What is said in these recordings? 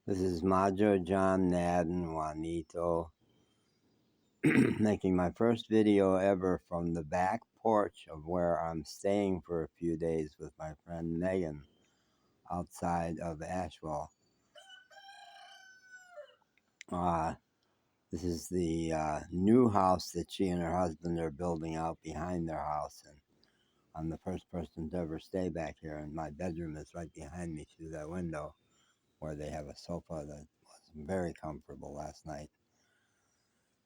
This is Majo John Madden, Juanito, making my first video ever from the back porch of where I'm staying for a few days with my friend Megan outside of Asheville. This is the new house that she and her husband are building out behind their house, and I'm the first person to ever stay back here, and my bedroom is right behind me through that window where they have a sofa that was very comfortable last night.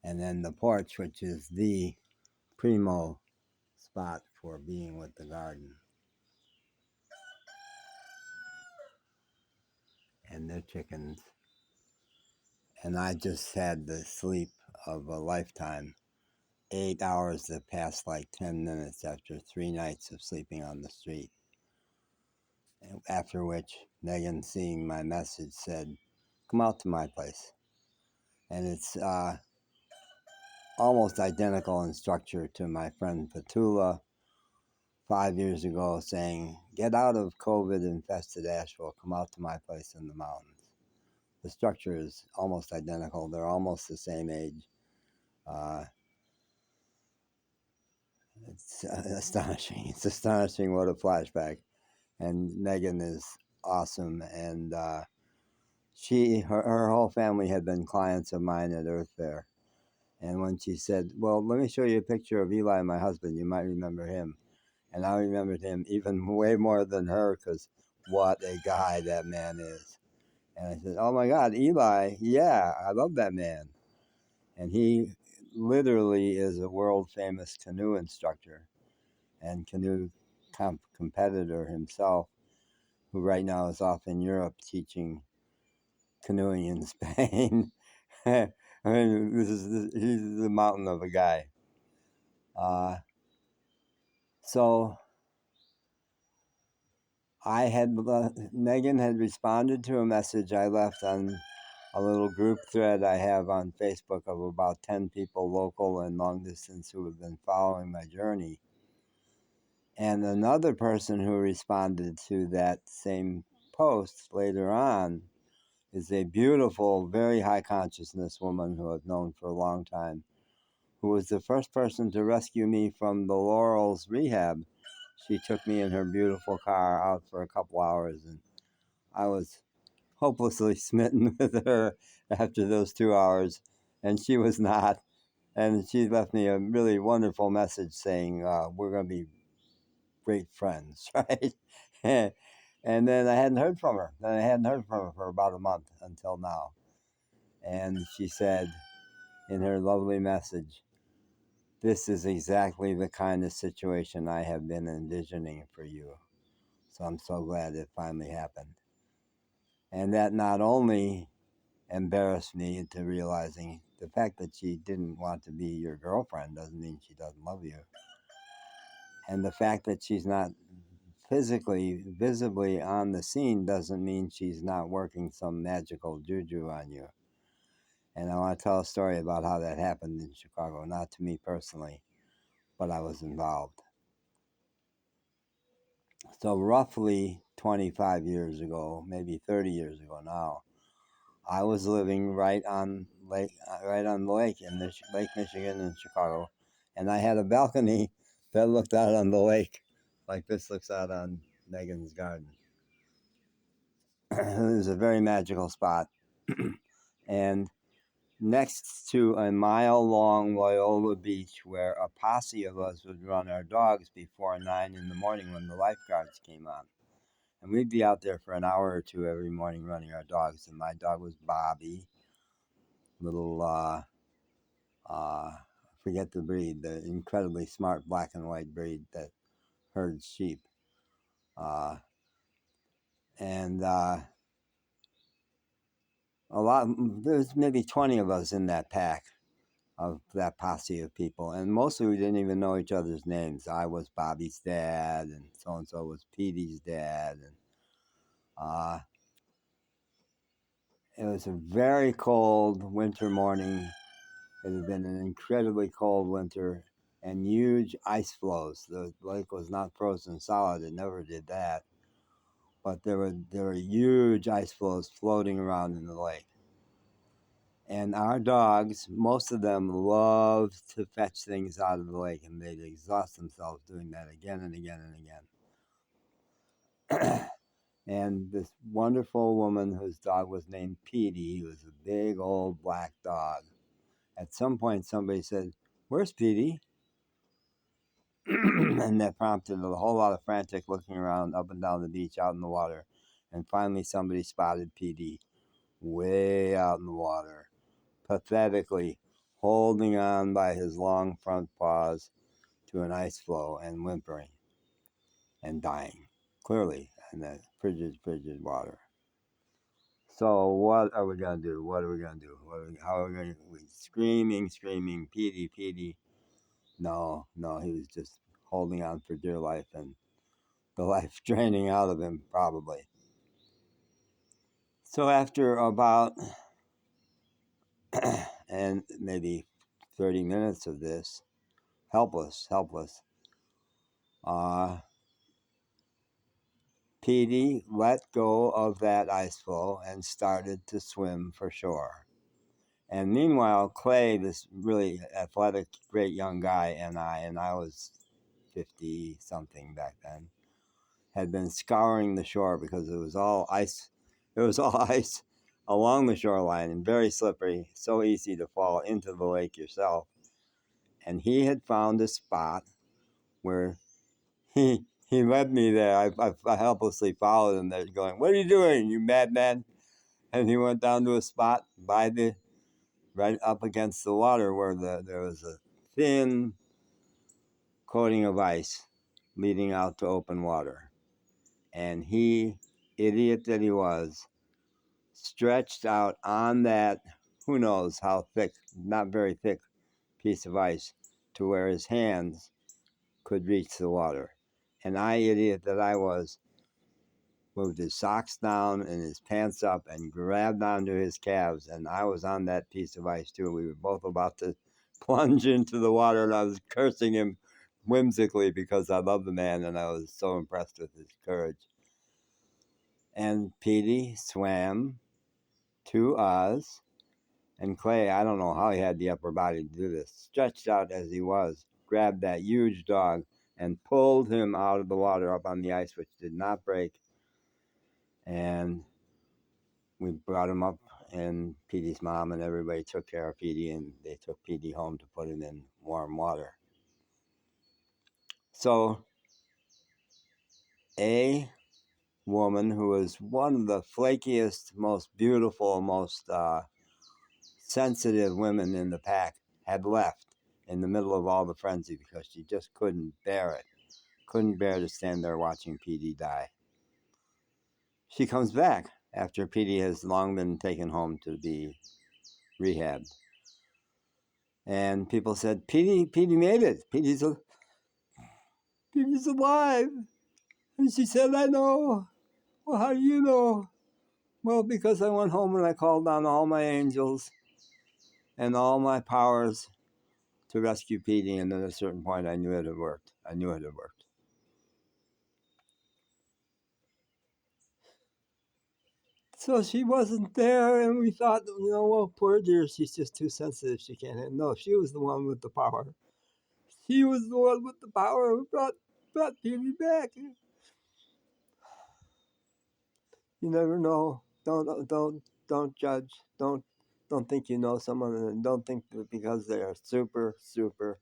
And then the porch, which is the primo spot for being with the garden and their chickens. And I just had the sleep of a lifetime. 8 hours that passed like 10 minutes after 3 nights of sleeping on the street. After which, Megan, seeing my message, said, "Come out to my place." And it's almost identical in structure to my friend Petula 5 years ago saying, "Get out of COVID-infested Asheville, come out to my place in the mountains." The structure is almost identical. They're almost the same age. It's astonishing. It's astonishing what a flashback. And Megan is awesome. And her whole family had been clients of mine at Earth Fair. And when she said, "Well, let me show you a picture of Eli, my husband, you might remember him." And I remembered him even way more than her, because what a guy that man is. And I said, "Oh my God, Eli, yeah, I love that man." And he literally is a world famous canoe instructor and canoe competitor himself, who right now is off in Europe teaching canoeing in Spain. I mean, he's the mountain of a guy. So Megan had responded to a message I left on a little group thread I have on Facebook of about 10 people, local and long distance, who have been following my journey. And another person who responded to that same post later on is a beautiful, very high consciousness woman who I've known for a long time, who was the first person to rescue me from the Laurel's rehab. She took me in her beautiful car out for a couple hours, and I was hopelessly smitten with her after those 2 hours, and she was not. And she left me a really wonderful message saying, "We're going to be great friends," right? And then I hadn't heard from her. Then I hadn't heard from her for about a month until now. And she said in her lovely message, "This is exactly the kind of situation I have been envisioning for you. So I'm so glad it finally happened." And that not only embarrassed me into realizing the fact that she didn't want to be your girlfriend doesn't mean she doesn't love you. And the fact that she's not physically, visibly on the scene doesn't mean she's not working some magical juju on you. And I want to tell a story about how that happened in Chicago. Not to me personally, but I was involved. So roughly 25 years ago, maybe 30 years ago now, I was living right on the lake in Lake Michigan in Chicago, and I had a balcony that looked out on the lake, like this looks out on Megan's garden. It was a very magical spot, and next to a mile-long Loyola Beach, where a posse of us would run our dogs before 9 in the morning when the lifeguards came on. And we'd be out there for an hour or two every morning running our dogs. And my dog was Bobby, little, I forget the breed, the incredibly smart black and white breed that herds sheep. There's maybe 20 of us in that pack of that posse of people. And mostly we didn't even know each other's names. I was Bobby's dad, and so-and-so was Petey's dad. And it was a very cold winter morning. It had been an incredibly cold winter and huge ice flows. The lake was not frozen solid. It never did that. but there were huge ice floes floating around in the lake. And our dogs, most of them, love to fetch things out of the lake, and they'd exhaust themselves doing that again and again and again. And this wonderful woman whose dog was named Petey, he was a big old black dog. At some point, somebody said, "Where's Petey?" And that prompted a whole lot of frantic looking around up and down the beach out in the water. And finally, somebody spotted Petey way out in the water, pathetically holding on by his long front paws to an ice floe and whimpering and dying, clearly, in that frigid, frigid water. So what are we going to do? What are we going to do? How are we going to... Screaming, Petey, Petey. No, he was just holding on for dear life, and the life draining out of him, probably. So after about and maybe 30 minutes of this, helpless, Petey let go of that ice floe and started to swim for shore. And meanwhile, Clay, this really athletic, great young guy, and I was 50-something back then, had been scouring the shore because it was all ice. It was all ice along the shoreline and very slippery, so easy to fall into the lake yourself. And he had found a spot where he led me there. I helplessly followed him there, going, "What are you doing, you madman?" And he went down to a spot right up against the water where there was a thin coating of ice leading out to open water. And he, idiot that he was, stretched out on that, who knows how thick, not very thick piece of ice, to where his hands could reach the water. And I, idiot that I was, moved his socks down and his pants up and grabbed onto his calves, and I was on that piece of ice too. We were both about to plunge into the water, and I was cursing him whimsically because I love the man and I was so impressed with his courage. And Petey swam to us, and Clay, I don't know how he had the upper body to do this, stretched out as he was, grabbed that huge dog and pulled him out of the water up on the ice, which did not break. And we brought him up, and Petey's mom and everybody took care of Petey, and they took Petey home to put him in warm water. So a woman who was one of the flakiest, most beautiful, most sensitive women in the pack had left in the middle of all the frenzy because she just couldn't bear it. Couldn't bear to stand there watching Petey die. She comes back after Petey has long been taken home to be rehabbed. And people said, Petey made it. Petey's alive. And she said, I know. Well, how do you know? Well, because I went home and I called on all my angels and all my powers to rescue Petey, and at a certain point I knew it had worked. So she wasn't there, and we thought, well, poor dear, she's just too sensitive. She can't handle. No, she was the one with the power. She was the one with the power who brought Petey back. You never know. Don't judge. Don't think you know someone, and don't think that because they are super, super,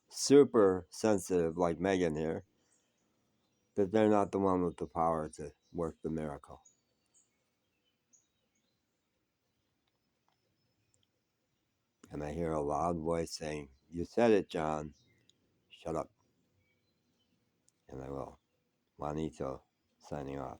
super sensitive like Megan here, that they're not the one with the power to work the miracle. And I hear a loud voice saying, "You said it, John. Shut up." And I will. Juanito, signing off.